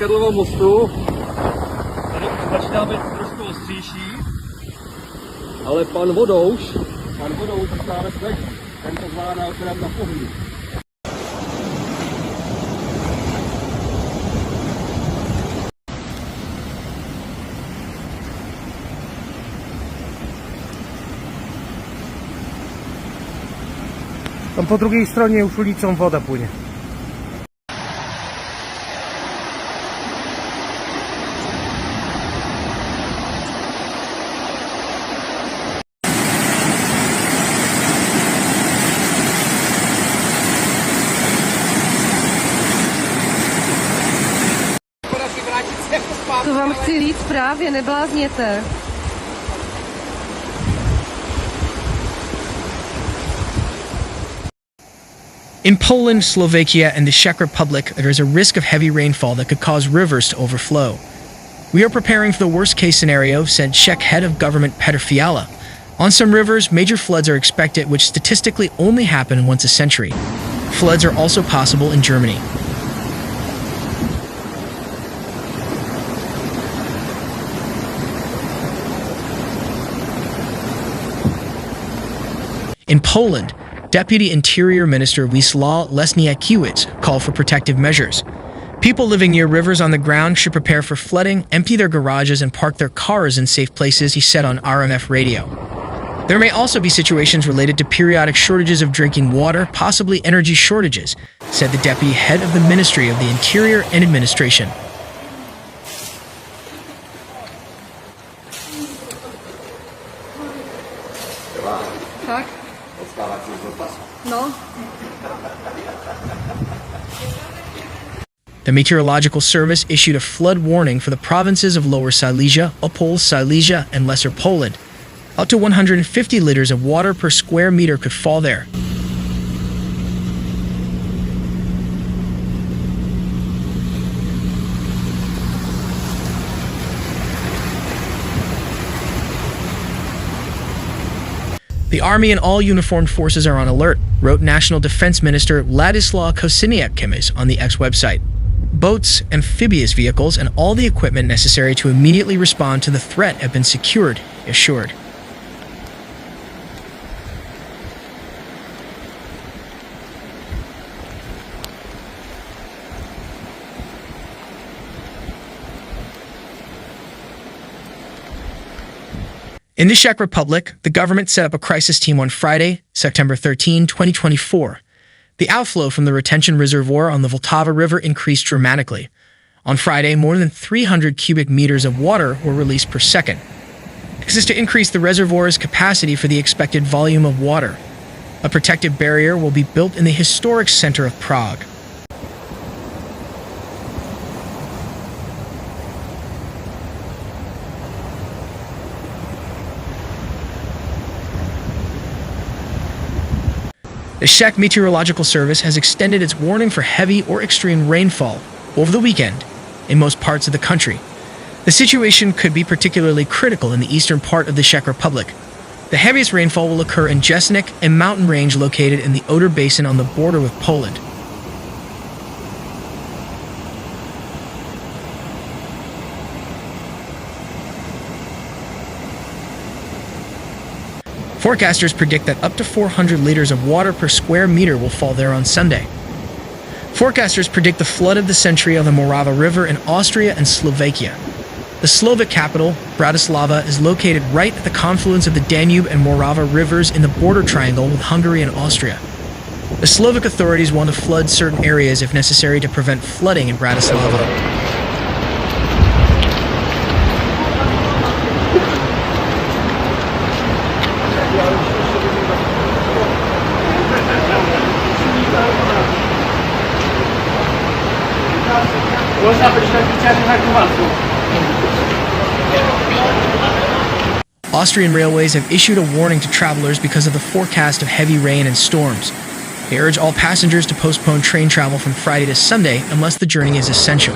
Karlovom mostu. Tady už začíná být trošku ostřejší, ale pan Vodouš stále sedí. Ten to zvládá akorát na pohled. Tam po drugiej stronie już ulicą woda płynie. To vám chci říct právě, neblázněte. In Poland, Slovakia, and the Czech Republic, there is a risk of heavy rainfall that could cause rivers to overflow. We are preparing for the worst-case scenario, said Czech head of government Petr Fiala. On some rivers, major floods are expected, which statistically only happen once a century. Floods are also possible in Germany. In Poland, Deputy Interior Minister Wisław Lesniakiewicz called for protective measures. People living near rivers on the ground should prepare for flooding, empty their garages, and park their cars in safe places, he said on RMF radio. There may also be situations related to periodic shortages of drinking water, possibly energy shortages, said the deputy head of the Ministry of the Interior and Administration. Tak? No. The Meteorological Service issued a flood warning for the provinces of Lower Silesia, Opole, Silesia, and Lesser Poland. Up to 150 liters of water per square meter could fall there. The Army and all uniformed forces are on alert, wrote National Defense Minister Ladislaw Kosiniak-Kamysz on the X website. Boats, amphibious vehicles, and all the equipment necessary to immediately respond to the threat have been secured, he assured. In the Czech Republic, the government set up a crisis team on Friday, September 13, 2024. The outflow from the retention reservoir on the Vltava River increased dramatically. On Friday, more than 300 cubic meters of water were released per second. This is to increase the reservoir's capacity for the expected volume of water. A protective barrier will be built in the historic center of Prague. The Czech Meteorological Service has extended its warning for heavy or extreme rainfall over the weekend in most parts of the country. The situation could be particularly critical in the eastern part of the Czech Republic. The heaviest rainfall will occur in Jesenic, a mountain range located in the Oder Basin on the border with Poland. Forecasters predict that up to 400 liters of water per square meter will fall there on Sunday. Forecasters predict the flood of the century on the Morava River in Austria and Slovakia. The Slovak capital, Bratislava, is located right at the confluence of the Danube and Morava rivers in the border triangle with Hungary and Austria. The Slovak authorities want to flood certain areas if necessary to prevent flooding in Bratislava. Austrian railways have issued a warning to travelers because of the forecast of heavy rain and storms. They urge all passengers to postpone train travel from Friday to Sunday unless the journey is essential.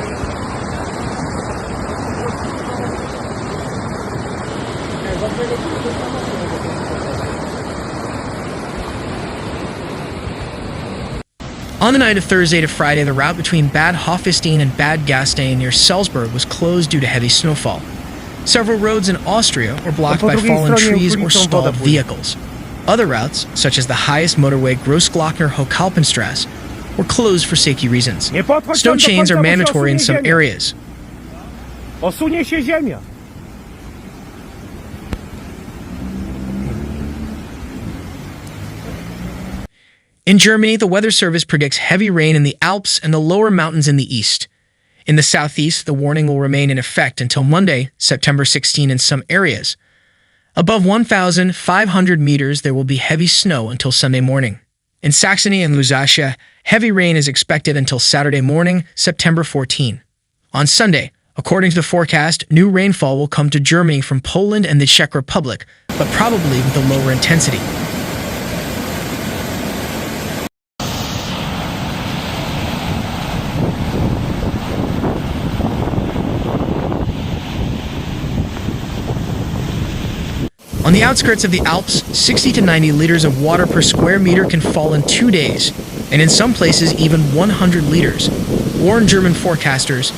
On the night of Thursday to Friday, the route between Bad Hofstein and Bad Gastein near Salzburg was closed due to heavy snowfall. Several roads in Austria were blocked by fallen trees or stalled vehicles. Other routes, such as the highest motorway Großglockner-Hochalpenstrasse, were closed for safety reasons. Snow chains are mandatory in some areas. Osunie się ziemia. In Germany, the Weather Service predicts heavy rain in the Alps and the lower mountains in the east. In the southeast, the warning will remain in effect until Monday, September 16 in some areas. Above 1,500 meters, there will be heavy snow until Sunday morning. In Saxony and Lusatia, heavy rain is expected until Saturday morning, September 14. On Sunday, according to the forecast, new rainfall will come to Germany from Poland and the Czech Republic, but probably with a lower intensity. On the outskirts of the Alps, 60 to 90 liters of water per square meter can fall in 2 days, and in some places even 100 liters, warn German forecasters.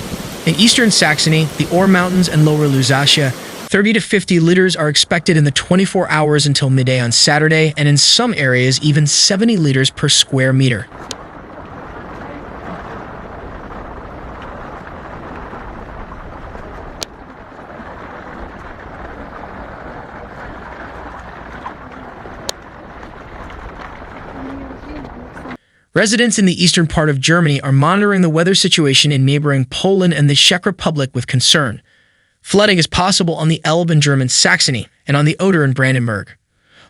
In eastern Saxony, the Ore Mountains and lower Lusatia, 30 to 50 liters are expected in the 24 hours until midday on Saturday, and in some areas even 70 liters per square meter. Residents in the eastern part of Germany are monitoring the weather situation in neighboring Poland and the Czech Republic with concern. Flooding is possible on the Elbe in German Saxony and on the Oder in Brandenburg.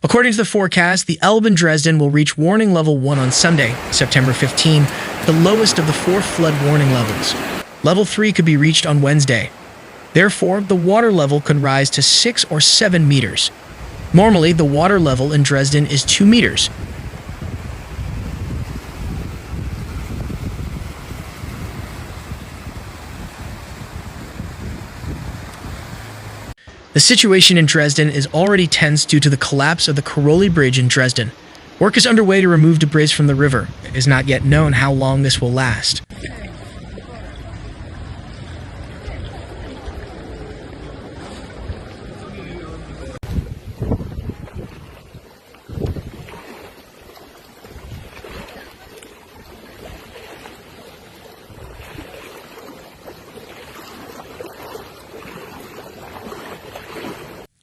According to the forecast, the Elbe in Dresden will reach warning level 1 on Sunday, September 15, the lowest of the 4 flood warning levels. Level 3 could be reached on Wednesday. Therefore, the water level could rise to 6 or 7 meters. Normally, the water level in Dresden is 2 meters. The situation in Dresden is already tense due to the collapse of the Karoli Bridge in Dresden. Work is underway to remove debris from the river. It is not yet known how long this will last.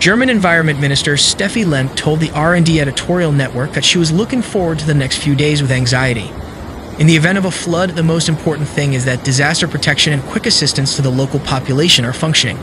German Environment Minister Steffi Lent told the R&D editorial network that she was looking forward to the next few days with anxiety. In the event of a flood, the most important thing is that disaster protection and quick assistance to the local population are functioning.